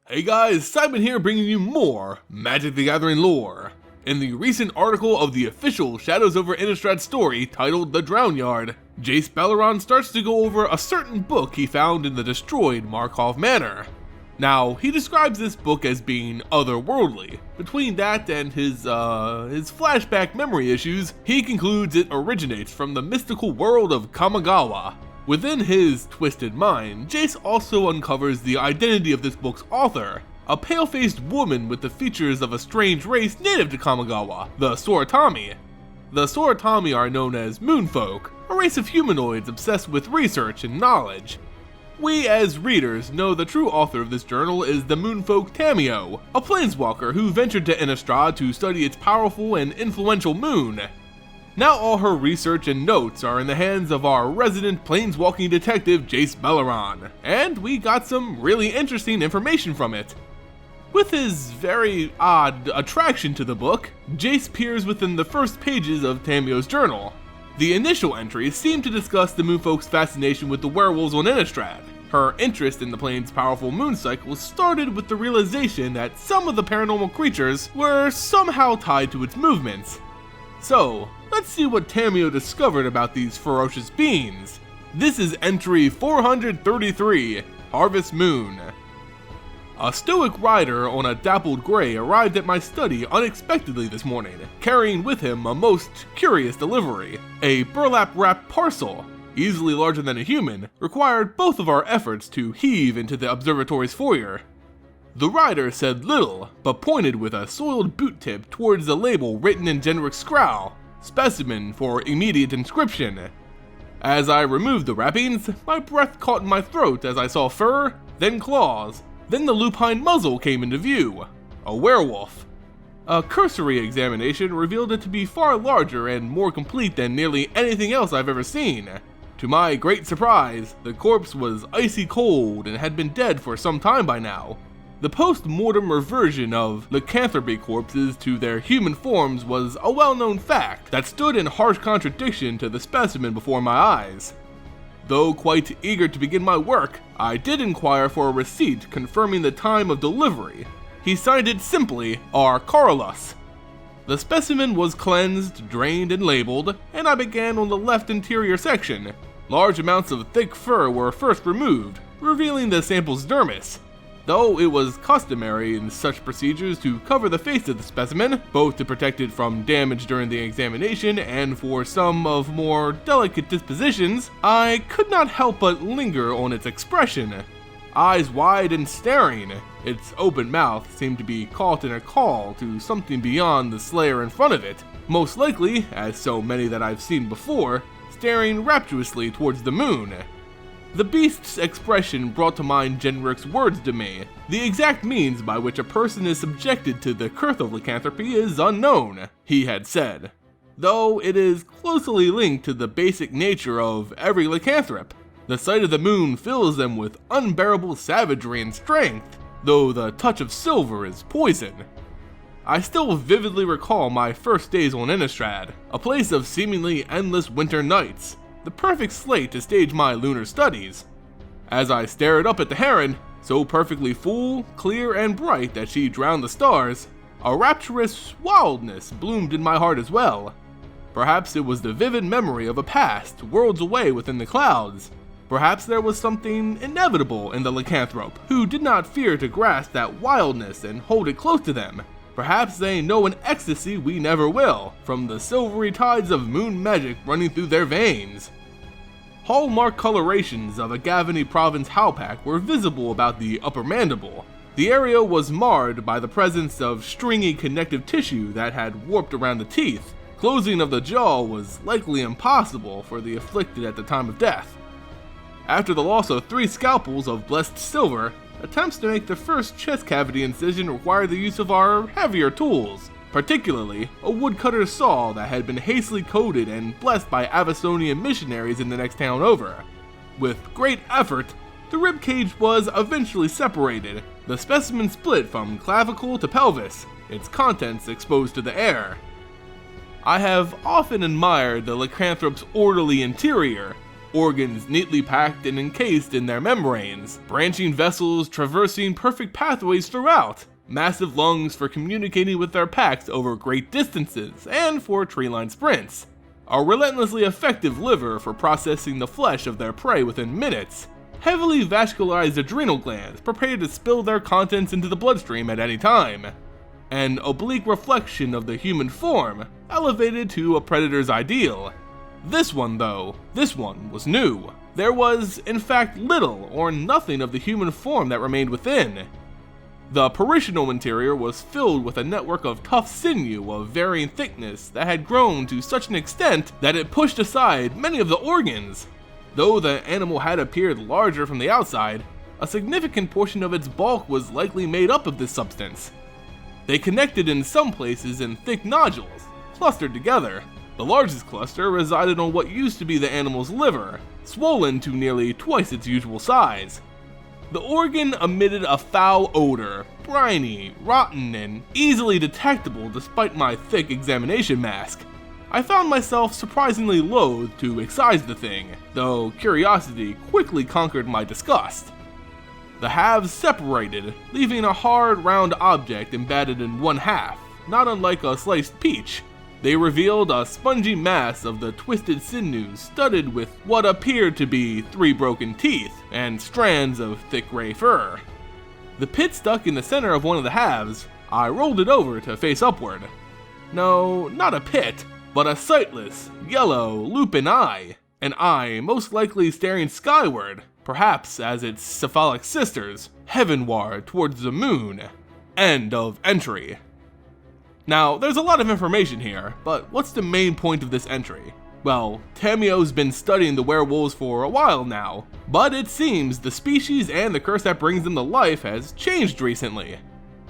Hey guys, Simon here bringing you more Magic the Gathering lore. In the recent article of the official Shadows over Innistrad story titled The Drownyard, Jace Beleren starts to go over a certain book he found in the destroyed Markov Manor. Now, he describes this book as being otherworldly. Between that and his flashback memory issues, he concludes it originates from the mystical world of Kamigawa. Within his twisted mind, Jace also uncovers the identity of this book's author, a pale-faced woman with the features of a strange race native to Kamigawa, the Soratami. The Soratami are known as Moonfolk, a race of humanoids obsessed with research and knowledge. We as readers know the true author of this journal is the Moonfolk Tamiyo, a planeswalker who ventured to Innistrad to study its powerful and influential moon. Now all her research and notes are in the hands of our resident planeswalking detective Jace Beleren, and we got some really interesting information from it. With his very odd attraction to the book, Jace peers within the first pages of Tamiyo's journal. The initial entries seem to discuss the Moonfolk's fascination with the werewolves on Innistrad. Her interest in the plane's powerful moon cycle started with the realization that some of the paranormal creatures were somehow tied to its movements. So, let's see what Tamiyo discovered about these ferocious beings. This is entry 433, Harvest Moon. A stoic rider on a dappled gray arrived at my study unexpectedly this morning, carrying with him a most curious delivery. A burlap-wrapped parcel, easily larger than a human, required both of our efforts to heave into the observatory's foyer. The rider said little, but pointed with a soiled boot tip towards the label written in generic scrawl, specimen for immediate inscription. As I removed the wrappings, my breath caught in my throat as I saw fur, then claws, then the lupine muzzle came into view. A werewolf. A cursory examination revealed it to be far larger and more complete than nearly anything else I've ever seen. To my great surprise, the corpse was icy cold and had been dead for some time by now. The post-mortem reversion of lycanthropy corpses to their human forms was a well-known fact that stood in harsh contradiction to the specimen before my eyes. Though quite eager to begin my work, I did inquire for a receipt confirming the time of delivery. He signed it simply, R. Carolus. The specimen was cleansed, drained, and labeled, and I began on the left interior section. Large amounts of thick fur were first removed, revealing the sample's dermis. Though it was customary in such procedures to cover the face of the specimen, both to protect it from damage during the examination and for some of more delicate dispositions, I could not help but linger on its expression. Eyes wide and staring, its open mouth seemed to be caught in a call to something beyond the slayer in front of it, most likely, as so many that I've seen before, staring rapturously towards the moon. The beast's expression brought to mind Genric's words to me. The exact means by which a person is subjected to the curse of lycanthropy is unknown, he had said, though it is closely linked to the basic nature of every lycanthrop. The sight of the moon fills them with unbearable savagery and strength, though the touch of silver is poison. I still vividly recall my first days on Innistrad, a place of seemingly endless winter nights, the perfect slate to stage my lunar studies. As I stared up at the heron, so perfectly full, clear, and bright that she drowned the stars, a rapturous wildness bloomed in my heart as well. Perhaps it was the vivid memory of a past worlds away within the clouds. Perhaps there was something inevitable in the lycanthrope, who did not fear to grasp that wildness and hold it close to them. Perhaps they know an ecstasy we never will, from the silvery tides of moon magic running through their veins. Hallmark colorations of a Gavany province howpack were visible about the upper mandible. The area was marred by the presence of stringy connective tissue that had warped around the teeth. Closing of the jaw was likely impossible for the afflicted at the time of death. After the loss of 3 scalpels of blessed silver, attempts to make the first chest cavity incision required the use of our heavier tools, particularly a woodcutter's saw that had been hastily coated and blessed by Avasonian missionaries in the next town over. With great effort, the ribcage was eventually separated, the specimen split from clavicle to pelvis, its contents exposed to the air. I have often admired the lycanthrope's orderly interior, organs neatly packed and encased in their membranes, branching vessels traversing perfect pathways throughout, massive lungs for communicating with their packs over great distances and for tree-line sprints, a relentlessly effective liver for processing the flesh of their prey within minutes, heavily vascularized adrenal glands prepared to spill their contents into the bloodstream at any time, an oblique reflection of the human form, elevated to a predator's ideal. This one was new. There was, in fact, little or nothing of the human form that remained within. The parietal interior was filled with a network of tough sinew of varying thickness that had grown to such an extent that it pushed aside many of the organs. Though the animal had appeared larger from the outside, a significant portion of its bulk was likely made up of this substance. They connected in some places in thick nodules, clustered together. The largest cluster resided on what used to be the animal's liver, swollen to nearly twice its usual size. The organ emitted a foul odor, briny, rotten, and easily detectable despite my thick examination mask. I found myself surprisingly loath to excise the thing, though curiosity quickly conquered my disgust. The halves separated, leaving a hard, round object embedded in one half, not unlike a sliced peach. They revealed a spongy mass of the twisted sinews studded with what appeared to be 3 broken teeth and strands of thick gray fur. The pit stuck in the center of one of the halves. I rolled it over to face upward. No, not a pit, but a sightless, yellow, lupin eye. An eye most likely staring skyward, perhaps as its cephalic sisters, heavenward towards the moon. End of entry. Now, there's a lot of information here, but what's the main point of this entry? Well, Tamiyo's been studying the werewolves for a while now, but it seems the species and the curse that brings them to life has changed recently.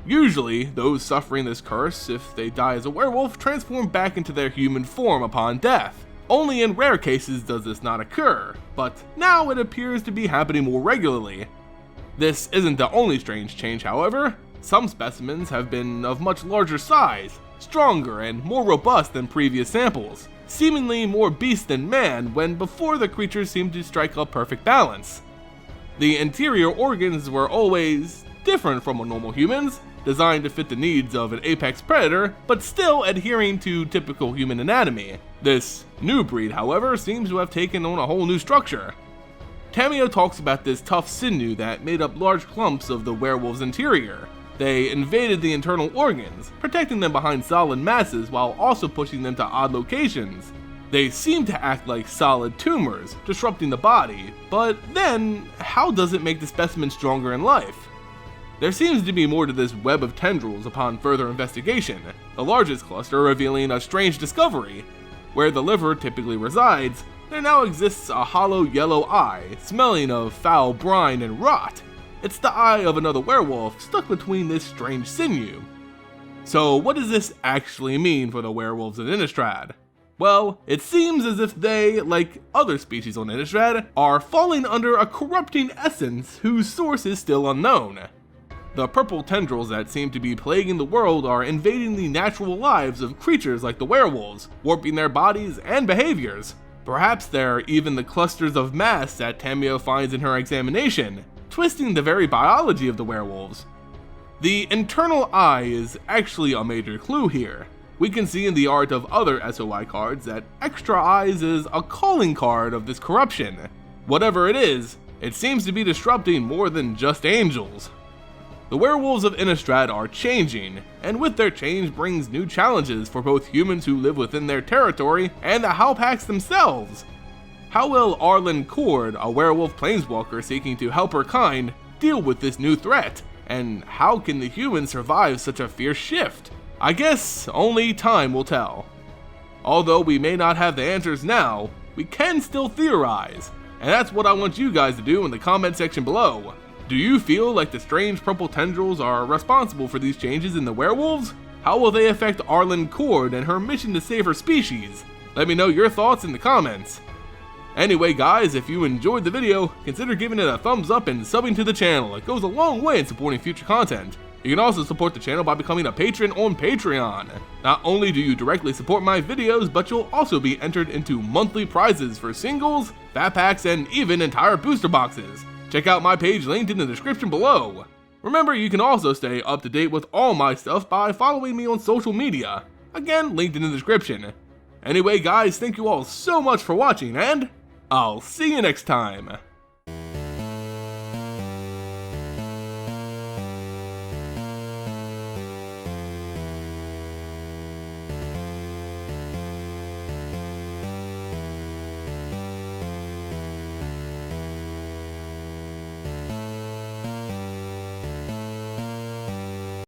Usually, those suffering this curse, if they die as a werewolf, transform back into their human form upon death. Only in rare cases does this not occur, but now it appears to be happening more regularly. This isn't the only strange change, however. Some specimens have been of much larger size, stronger and more robust than previous samples, seemingly more beast than man when before the creatures seemed to strike a perfect balance. The interior organs were always different from normal humans, designed to fit the needs of an apex predator, but still adhering to typical human anatomy. This new breed, however, seems to have taken on a whole new structure. Tamiyo talks about this tough sinew that made up large clumps of the werewolf's interior. They invaded the internal organs, protecting them behind solid masses while also pushing them to odd locations. They seem to act like solid tumors, disrupting the body, but then, how does it make the specimen stronger in life? There seems to be more to this web of tendrils upon further investigation, the largest cluster revealing a strange discovery. Where the liver typically resides, there now exists a hollow yellow eye, smelling of foul brine and rot. It's the eye of another werewolf stuck between this strange sinew. So what does this actually mean for the werewolves of Innistrad? Well, it seems as if they, like other species on Innistrad, are falling under a corrupting essence whose source is still unknown. The purple tendrils that seem to be plaguing the world are invading the natural lives of creatures like the werewolves, warping their bodies and behaviors. Perhaps they're even the clusters of mass that Tamiyo finds in her examination, twisting the very biology of the werewolves. The internal eye is actually a major clue here. We can see in the art of other SOI cards that extra eyes is a calling card of this corruption. Whatever it is, it seems to be disrupting more than just angels. The werewolves of Innistrad are changing, and with their change brings new challenges for both humans who live within their territory and the Howpacks themselves. How will Arlen Cord, a werewolf planeswalker seeking to help her kind, deal with this new threat? And how can the humans survive such a fierce shift? I guess only time will tell. Although we may not have the answers now, we can still theorize, and that's what I want you guys to do in the comment section below. Do you feel like the strange purple tendrils are responsible for these changes in the werewolves? How will they affect Arlen Cord and her mission to save her species? Let me know your thoughts in the comments. Anyway guys, if you enjoyed the video, consider giving it a thumbs up and subbing to the channel. It goes a long way in supporting future content. You can also support the channel by becoming a patron on Patreon. Not only do you directly support my videos, but you'll also be entered into monthly prizes for singles, fat packs, and even entire booster boxes. Check out my page linked in the description below. Remember, you can also stay up to date with all my stuff by following me on social media. Again, linked in the description. Anyway guys, thank you all so much for watching, and I'll see you next time.